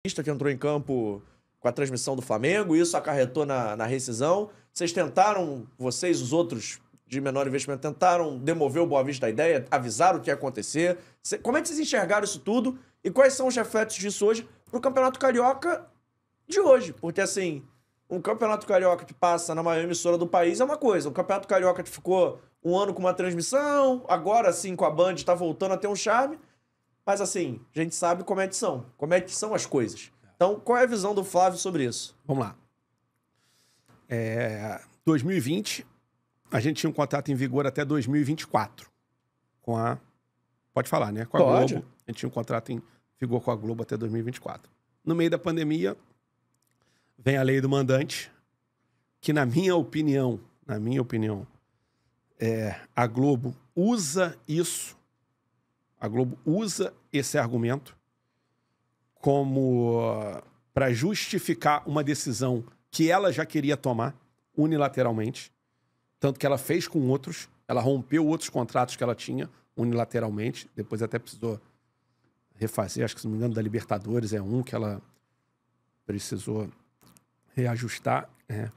que entrou em campo com a transmissão do Flamengo, isso acarretou na rescisão. Vocês tentaram, vocês, os outros de menor investimento, tentaram demover o Boa Vista da ideia, avisaram o que ia acontecer. Como é que vocês enxergaram isso tudo e quais são os reflexos disso hoje pro Campeonato Carioca de hoje? Porque, assim, um Campeonato Carioca que passa na maior emissora do país é uma coisa, um Campeonato Carioca que ficou um ano com uma transmissão, agora, sim, com a Band, tá voltando a ter um charme, mas, assim, a gente sabe como é que são as coisas. Então, qual é a visão do Flávio sobre isso? Vamos lá. 2020, a gente tinha um contrato em vigor até 2024 com a... Pode falar, né? Com a Pode. Globo. A gente tinha um contrato em vigor com a Globo até 2024. No meio da pandemia, vem a lei do mandante, que na minha opinião, a Globo usa isso, a Globo usa esse argumento como para justificar uma decisão que ela já queria tomar unilateralmente, tanto que ela fez com outros, ela rompeu outros contratos que ela tinha unilateralmente, depois até precisou refazer, acho que se não me engano da Libertadores é um que ela precisou reajustar. O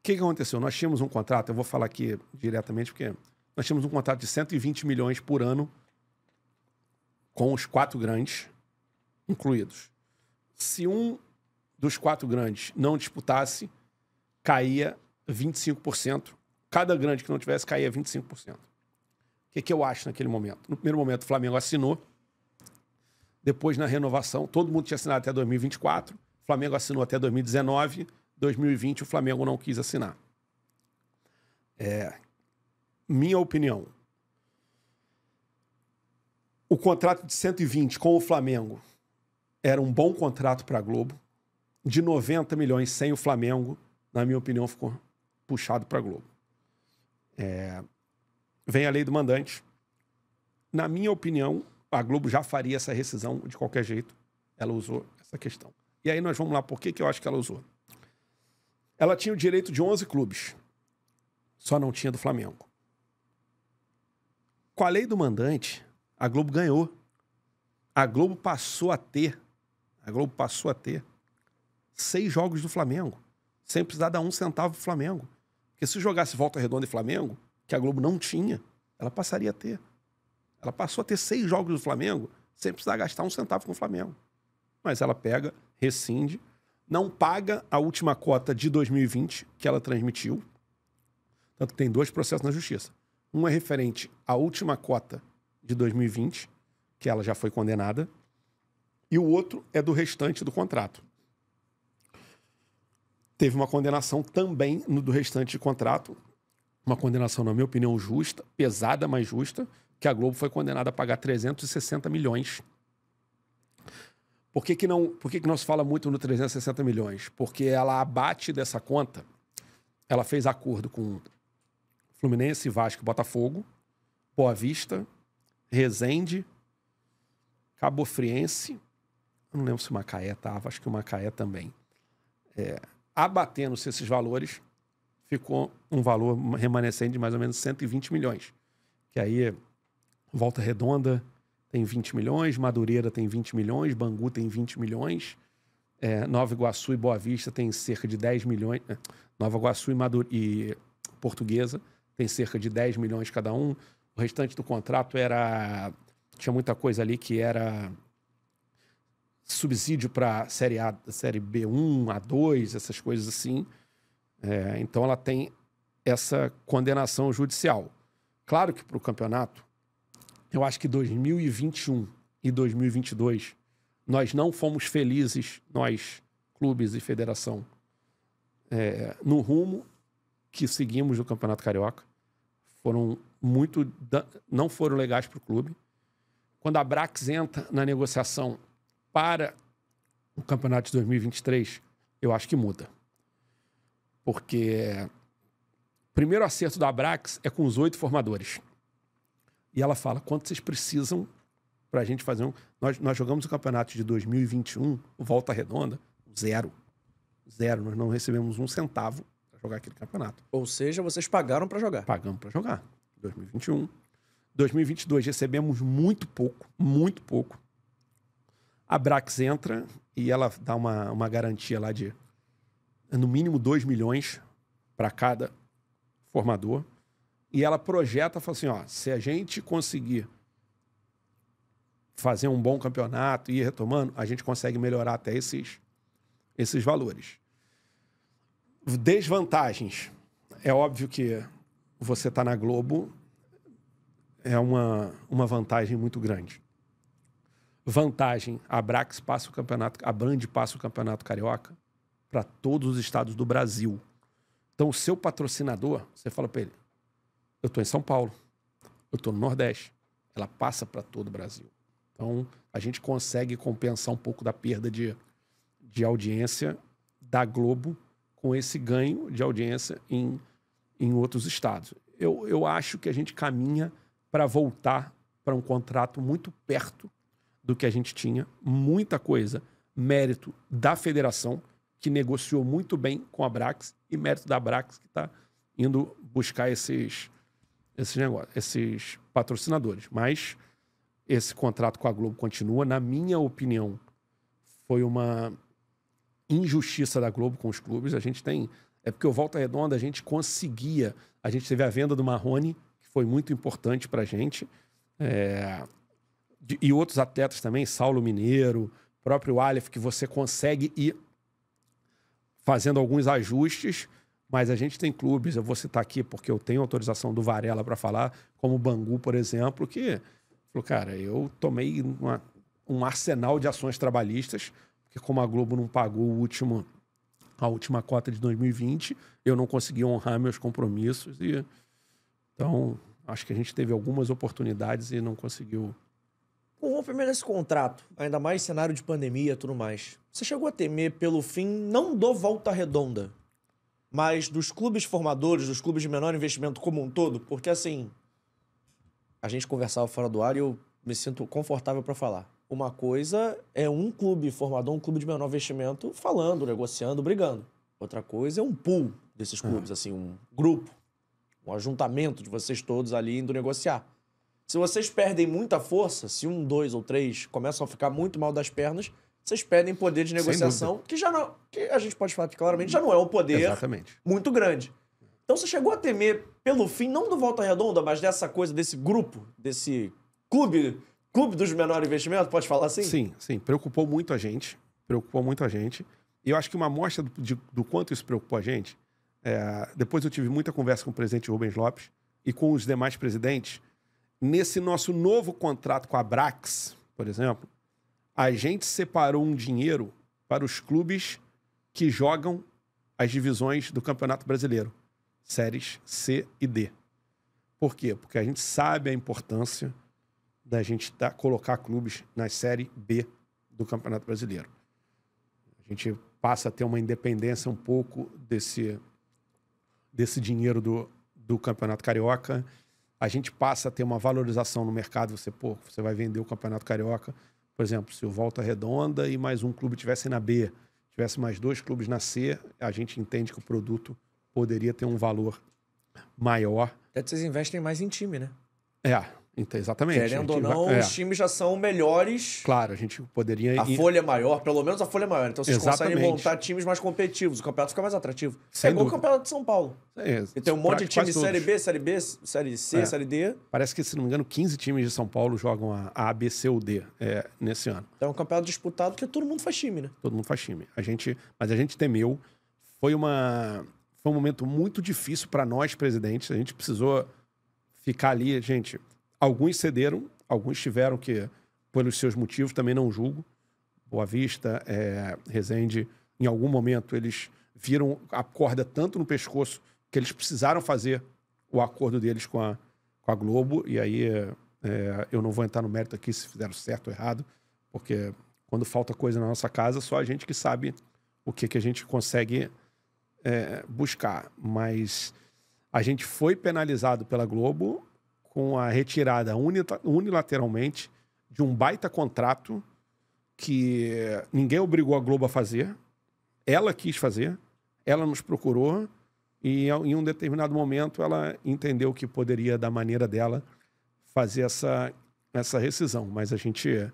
que aconteceu? Nós tínhamos um contrato, eu vou falar aqui diretamente, porque nós tínhamos um contrato de 120 milhões por ano com os 4 grandes incluídos. Se um dos 4 grandes não disputasse, caía 25%. Cada grande que não tivesse, caía 25%. O que eu acho naquele momento? No primeiro momento, o Flamengo assinou. Depois, na renovação, todo mundo tinha assinado até 2024. O Flamengo assinou até 2019. 2020, o Flamengo não quis assinar. Minha opinião. O contrato de 120 com o Flamengo era um bom contrato para a Globo. De 90 milhões sem o Flamengo, na minha opinião, ficou puxado para a Globo. Vem a lei do mandante. Na minha opinião, a Globo já faria essa rescisão de qualquer jeito. Ela usou essa questão. E aí nós vamos lá, por que eu acho que ela usou? Ela tinha o direito de 11 clubes. Só não tinha do Flamengo. Com a lei do mandante, a Globo ganhou. A Globo passou a ter 6 jogos do Flamengo, sem precisar dar 1 centavo pro Flamengo. Porque se jogasse Volta Redonda e Flamengo, que a Globo não tinha, ela passaria a ter. Ela passou a ter 6 jogos do Flamengo, sem precisar gastar 1 centavo com o Flamengo. Mas ela pega, rescinde, não paga a última cota de 2020 que ela transmitiu. Tanto que tem 2 processos na justiça. Um é referente à última cota de 2020, que ela já foi condenada, e o outro é do restante do contrato. Teve uma condenação também no do restante de contrato, uma condenação, na minha opinião, justa, pesada, mas justa, que a Globo foi condenada a pagar 360 milhões. Por que não se fala muito no 360 milhões? Porque ela abate dessa conta, ela fez acordo com Fluminense, Vasco, Botafogo, Boa Vista, Resende, Cabofriense, eu não lembro se o Macaé estava, acho que o Macaé também. Abatendo-se esses valores, ficou um valor remanescente de mais ou menos 120 milhões. Que aí, Volta Redonda tem 20 milhões, Madureira tem 20 milhões, Bangu tem 20 milhões, Nova Iguaçu e Boa Vista tem cerca de 10 milhões, Nova Iguaçu e Portuguesa tem cerca de 10 milhões cada um. O restante do contrato tinha muita coisa ali que era subsídio para Série A, Série B1, A2, essas coisas assim. Então ela tem essa condenação judicial. Claro que para o campeonato, eu acho que 2021 e 2022, nós não fomos felizes, nós, clubes e federação, no rumo que seguimos no Campeonato Carioca. Não foram legais para o clube. Quando a Brax entra na negociação para o campeonato de 2023, eu acho que muda. Porque o primeiro acerto da Brax é com os 8 formadores. E ela fala, quanto vocês precisam para a gente fazer um... Nós jogamos o campeonato de 2021, Volta Redonda, 0. Nós não recebemos 1 centavo para jogar aquele campeonato. Ou seja, vocês pagaram para jogar. Pagamos para jogar. 2021. 2022 recebemos muito pouco, muito pouco. A Brax entra e ela dá uma garantia lá de, no mínimo, 2 milhões para cada formador. E ela projeta, fala assim, ó, se a gente conseguir fazer um bom campeonato e ir retomando, a gente consegue melhorar até esses valores. Desvantagens. É óbvio que você está na Globo, é uma vantagem muito grande. Vantagem, a Brax passa o campeonato, a Band passa o campeonato carioca para todos os estados do Brasil. Então, o seu patrocinador, você fala para ele, eu estou em São Paulo, eu estou no Nordeste, ela passa para todo o Brasil. Então, a gente consegue compensar um pouco da perda de audiência da Globo com esse ganho de audiência em outros estados. Eu acho que a gente caminha para voltar para um contrato muito perto do que a gente tinha. Muita coisa. Mérito da federação, que negociou muito bem com a Brax, e mérito da Brax, que está indo buscar esses negócios, esses patrocinadores. Mas esse contrato com a Globo continua. Na minha opinião, foi uma injustiça da Globo com os clubes. A gente tem... É porque o Volta Redonda a gente conseguia... A gente teve a venda do Marrone, que foi muito importante para a gente. E outros atletas também, Saulo Mineiro, próprio Aleph, que você consegue ir fazendo alguns ajustes, mas a gente tem clubes, eu vou citar aqui porque eu tenho autorização do Varela para falar, como o Bangu, por exemplo, que falou, cara, eu tomei um arsenal de ações trabalhistas, porque como a Globo não pagou a última cota de 2020, eu não consegui honrar meus compromissos. Então, acho que a gente teve algumas oportunidades e não conseguiu. Com o rompimento desse contrato, ainda mais cenário de pandemia e tudo mais, você chegou a temer pelo fim, não do Volta Redonda, mas dos clubes formadores, dos clubes de menor investimento como um todo? Porque, assim, a gente conversava fora do ar e eu me sinto confortável para falar. Uma coisa é um clube formador, um clube de menor investimento, falando, negociando, brigando. Outra coisa é um pool desses clubes, assim, um grupo, um ajuntamento de vocês todos ali indo negociar. Se vocês perdem muita força, se 1, 2 ou 3 começam a ficar muito mal das pernas, vocês perdem poder de negociação, que já não, que a gente pode falar que claramente já não é um poder muito grande. Então você chegou a temer pelo fim, não do Volta Redonda, mas dessa coisa, desse grupo, desse clube dos menores investimentos, pode falar assim? Sim, sim. Preocupou muito a gente. E eu acho que uma amostra do quanto isso preocupou a gente, depois eu tive muita conversa com o presidente Rubens Lopes e com os demais presidentes. Nesse nosso novo contrato com a Brax, por exemplo, a gente separou um dinheiro para os clubes que jogam as divisões do Campeonato Brasileiro, séries C e D. Por quê? Porque a gente sabe a importância da gente colocar clubes na Série B do Campeonato Brasileiro. A gente passa a ter uma independência um pouco desse dinheiro do Campeonato Carioca. A gente passa a ter uma valorização no mercado. Você vai vender o Campeonato Carioca. Por exemplo, se o Volta Redonda e mais um clube tivesse na B, tivesse mais 2 clubes na C, a gente entende que o produto poderia ter um valor maior. Até vocês investem mais em time, né? Então, exatamente. Querendo ou não, os times já são melhores. Claro, a gente poderia... A folha é maior, pelo menos a folha é maior. Então vocês conseguem montar times mais competitivos. O campeonato fica mais atrativo. É igual o campeonato de São Paulo. E tem um monte de time Série B, Série C, Série D. Parece que, se não me engano, 15 times de São Paulo jogam a B, C ou D nesse ano. Então é um campeonato disputado porque todo mundo faz time, né? Todo mundo faz time. Mas a gente temeu. Foi um momento muito difícil para nós, presidentes. A gente precisou ficar ali, gente... Alguns cederam, alguns tiveram que, pelos seus motivos, também não julgo. Boa Vista, Resende, em algum momento eles viram a corda tanto no pescoço que eles precisaram fazer o acordo deles com a Globo. E aí eu não vou entrar no mérito aqui se fizeram certo ou errado, porque quando falta coisa na nossa casa, só a gente que sabe o que a gente consegue buscar. Mas a gente foi penalizado pela Globo com a retirada unilateralmente de um baita contrato que ninguém obrigou a Globo a fazer. Ela quis fazer, ela nos procurou e em um determinado momento ela entendeu que poderia, da maneira dela, fazer essa rescisão. Mas a gente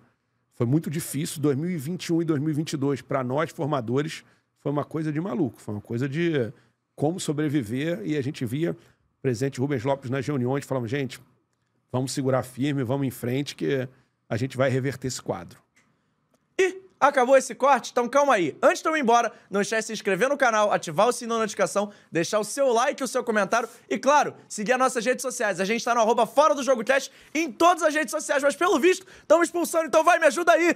Foi muito difícil. 2021 e 2022, para nós, formadores, foi uma coisa de maluco. Foi uma coisa de como sobreviver. E a gente via o presidente Rubens Lopes nas reuniões, falando, gente, vamos segurar firme, vamos em frente, que a gente vai reverter esse quadro. E acabou esse corte? Então calma aí. Antes de eu ir embora, não esquece de se inscrever no canal, ativar o sininho da notificação, deixar o seu like e o seu comentário e, claro, seguir as nossas redes sociais. A gente tá no @Fora do Jogo Cast em todas as redes sociais, mas pelo visto, estamos expulsando, então vai, me ajuda aí!